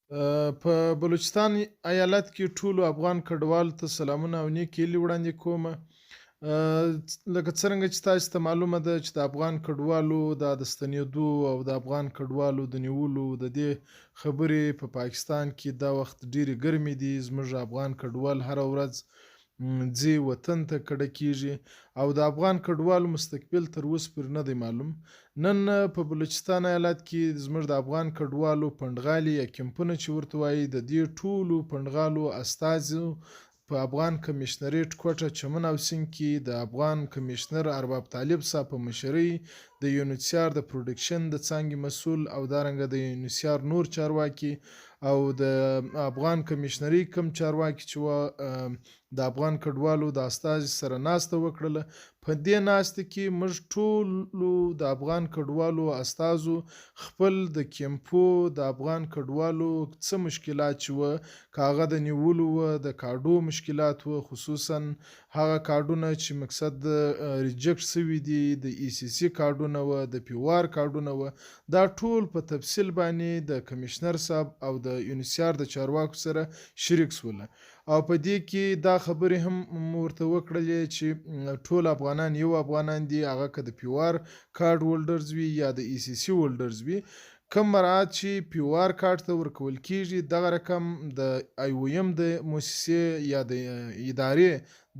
په بلوچستان ایالت کې ټولو افغان کډوالو ته سلامونه او نیک هیلې وړاندې کومه. لکه څرنګه چې تاسو ته معلومه ده چې د افغان کډوالو د ستنېدو او د افغان کډوالو د نیولو د دې خبرې په پاکستان کې دا وخت ډېرې ګرمې دي. زموږ افغان کډوال هره ورځ ځي وطن ته کډه کېږي او د افغان کډوالو مستقبل تر اوسه پورې نه دی معلوم. نن په بلوچستان ایالت کې زموږ د افغان کډوالو پنډغالي یا کیمپونه چې ورته وایي د دې ټولو پنډغالو استازو په افغان کمیشنریټ کوټه چمن او سیند کې د افغان کمیشنر ارباب طالب صاحب په مشرۍ د یونیسیار د پروډکشن د څانګې مسؤل او دارنګه د یونیسیار نور چارواکي او د افغان کمیشنري کم چارواکي چې د افغان کډوالو د استازي سره ناسته وکړله. په دې ناسته کې موږ ټولو د افغان کډوالو استازو خپل د کیمپو د افغان کډوالو څه مشکلات چې وه، که هغه د نیولو وه، د کاډو مشکلات وه، خصوصا هغه کارډونه چې مقصد ریجکټ سوي دي، د ای سی سی کارډونه وه، د پی او ار کارډونه وه، دا ټول په تفصیل باندې د کمیشنر صاحب او د یونیسیار د چارواکو سره شریک سوله. او په دې کې دا خبرې هم ورته وکړلې چې ټول افغانان یو افغانان دي، هغه که د پی او ار کارډ هولډرز وي یا د ای سی سی هولډرز وي. کم مراعات چې پی او ار کارت ته ورکول کیږي دغه رقم د آی او ایم د مؤسسې یا د ادارې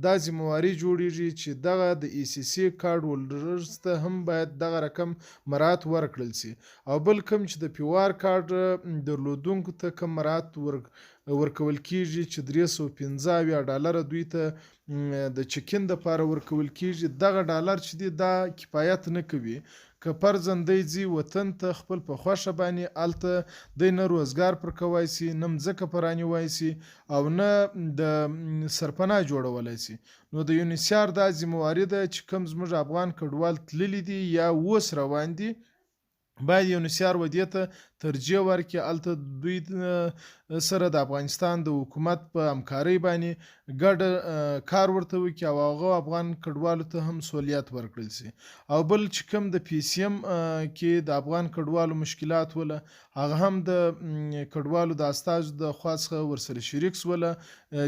دا ذمواري جوړیږي چې دغه د ای سی سی کارت هولډرز ته هم باید دغه رقم مراعات ورکړل شي. او بل کوم چې د پی او ار کارت درلودونکو ته کم مراعات ورکول کیږي چې $315 دوی ته د چکین د پاره ورکول کیږي. دغه ډالر چې دی دا کفایت نه کوي. که فرضاً دی ځي وطن ته خپل په خوښه باندې هلته دی نه روزګار پر کوی سي، نه مځکه پر رانیوی سي او نه د سرپناه جوړولی سي. نو د یونیسیار دا ذمواري ده چې کوم زموږ افغان کډوال تللي دي یا اوس روان دي باید یونیسیار و دې ته ترجیح ورکړي، هلته دوی سره د افغانستان د حکومت په همکارۍ باندې ګډه کار ورته وکړي او هغه افغان کډوالو ته هم سهولیت ورکړل سي. او بل چې کوم د پی سی ام کې د افغان کډوالو مشکلات وله، هغه هم د کډوالو د استازو د خوا څخه ورسره شریک سوله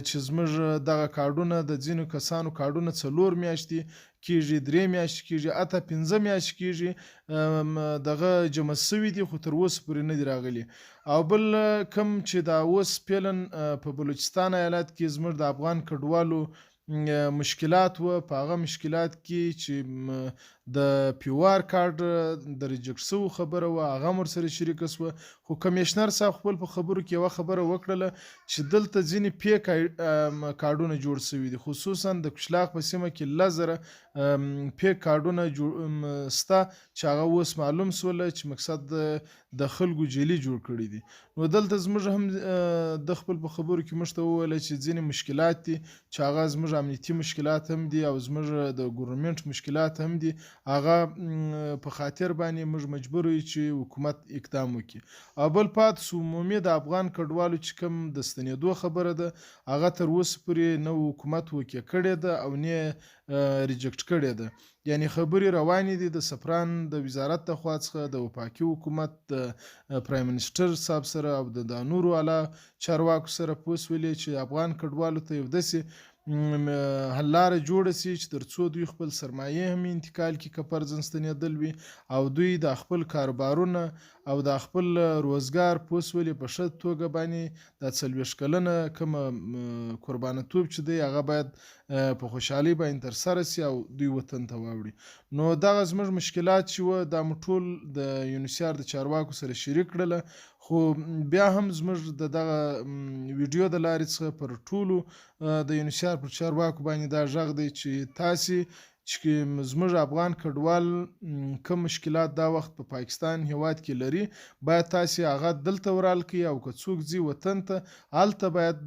چې زموږ دغه کارډونه د ځینو کسانو کارډونه 4 میاشتې کېږي، 3 میاشتې کېږي، حتی 15 میاشتې کېږي دغه جمع سوي دي خو تر اوسه پورې نه دي راغلي. او بل کوم چې دا اوس فعلاً په بلوچستان ایالت کې زموږ د افغان کډوالو مشکلات وه، په هغه مشکلات کې چې د پی او ار کارډ د ریجکټ سوو خبره وه هغه هم ورسره شریکه سوه. خو کمیشنر صاحب خپل په خبرو کې یوه خبره وکړله چې دلته ځینې فیک کارډونه جوړ سوي دي، خصوصا د کشلاق په سیمه کې 10,000 فیک کارډونه سته چې هغه اوس معلوم سوله چې مقصد د خلکو جیلي جوړ کړي دي. نو دلته زموږ هم د خپل په خبرو کې موږ ته وویله چې ځینې مشکلات دي چې هغه زموږ امنیتي مشکلات هم دي او زموږ د ګورنمنټ مشکلات هم دي، هغه په خاطر باندې موږ مجبور یو چې حکومت اقدام وکړي. او بل پاتې سو عمومي د افغان کډوالو چې کوم د ستنېدو خبره ده هغه تر اوسه پورې نه حکومت وقع کړې ده او نه ریجکټ کړې ده. یعنی خبرې روانې دي د سفران د وزارت د خوا څخه د وفاقي حکومت د پرایم منسټر صاحب سره او د نورو اعلی چارواکو سره پوه سولې چې افغان کډوالو ته یو داسې حل لاره جوړه سي چې تر څو دوی خپل سرمایې هم انتقال کړي که فرضاً ستنېدل وي او دوی د خپل کاروبارونه او د خپل روزګار پوه سولې په ښه توګه باندې دا 40 کلنه کومه قربانتوب چې دی هغه باید په خوشحالۍ باندې ترسره سي او دوی وطن ته واوړي. نو دغه زموږ مشکلات چې وه دا مو ټول د یونیسیار د چارواکو سره شریک کړله. خو بیا هم زموږ د دغه ویډیو د لارې څخه پر ټولو د یونیسیار پر چارواکو باندې دا غږ دی چې تاسې چې زموږ افغان کډوال کوم مشکلات دا وخت په پاکستان هیواد کې لري باید تاسې هغه دلته ورال کړئ او که څوک ځي وطن ته هلته باید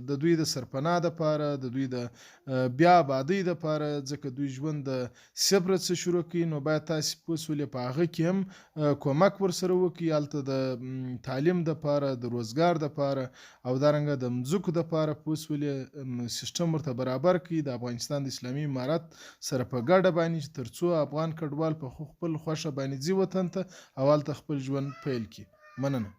د دوی د سرپناه دپاره د دوی د بیا آبادۍ دپاره ځکه دوی ژوند د صفر څخه شروع کوي نو باید تاسې پوه سولې په هغه کې هم کومک ورسره وکړي هلته د تعلیم دپاره د روزګار دپاره او دارنګه د مځکو دپاره پوه سولې سیسټم ورته برابر کړي د افغانستان د اسلامي امارت سره په ګډه باندې تر څو افغان کډوال په خپل خوښه باندې ځي وطن ته او هلته خپل ژوند پیل کړي. مننه.